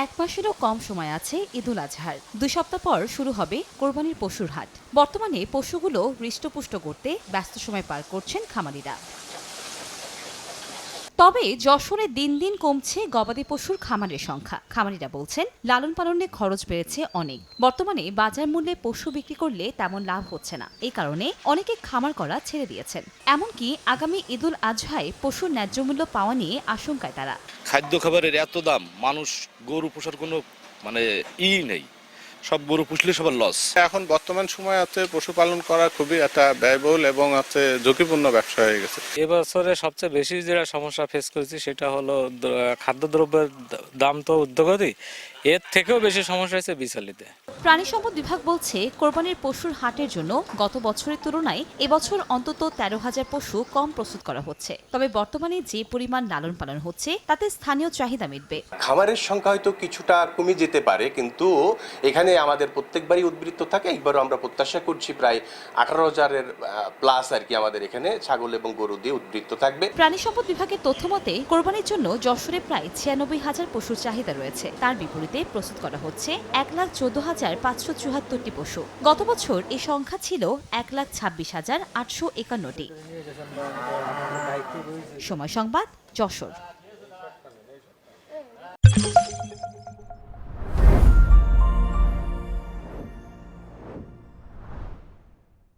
এক মাসেরও কম সময় আছে ঈদুল আজহার। 2 সপ্তাহ পর শুরু হবে কোরবানির পশুর হাট। বর্তমানে পশুগুলো হৃষ্টপুষ্ট করতে ব্যস্ত সময় পার করছেন খামারিরা। তবে যশোরে দিন দিন কমছে গবাদি পশুর খামারের সংখ্যা। খামারিরা বলছেন, লালন পালনে খরচ বেড়েছে অনেক। বর্তমানে বাজার মূল্যে পশু বিক্রি করলে তেমন লাভ হচ্ছে না। এই কারণে অনেকে খামার করা ছেড়ে দিয়েছেন। এমনকি আগামী ঈদুল আজহায় পশুর ন্যায্য মূল্য পাওয়া নিয়ে আশঙ্কায় তারা। খাদ্য খাবারের এত দাম, মানুষ গরু পোষার কোনো নেই। সব গরু পুষলে সবার লস। এখন বর্তমান সময় পশুপালন করা খুবই একটা ব্যয়বহুল এবং ঝুঁকিপূর্ণ ব্যবসা হয়ে গেছে। এবছরে সবচেয়ে বেশি যেটা সমস্যা ফেস করেছি সেটা হলো খাদ্যদ্রব্যের দাম তো ঊর্ধ্বগতি, এর থেকেও বেশি সমস্যা হয়েছে বিচালিতে। প্রাণী সম্পদ বিভাগ বলছে, কোরবানির পশুর হাটের জন্য গত বছরের তুলনায় এবছর অন্তত 13,000 পশু কম প্রস্তুত করা হচ্ছে। তবে বর্তমানে যে পরিমাণ লালন পালন হচ্ছে তাতে স্থানীয় চাহিদা মিটবে। খামারের সংখ্যা হয়তো কিছুটা কমে যেতে পারে, কিন্তু এখানে আমাদের প্রত্যেকবারই উদ্বৃত্ত থাকে। একবারও আমরা প্রত্যাশা করছি প্রায় 18,000-এর প্লাস আমাদের এখানে ছাগল এবং গরু দিয়ে উদ্বৃত্ত থাকবে। প্রাণী সম্পদ বিভাগের তথ্য মতে কোরবানির জন্য যশোরে প্রায় 96,000 পশুর চাহিদা রয়েছে। তার বিপরীতে প্রস্তুত করা হচ্ছে 1,14,574টি পশু। গত বছর এই সংখ্যা ছিল 1,26,851টি। সময় সংবাদ, যশোর।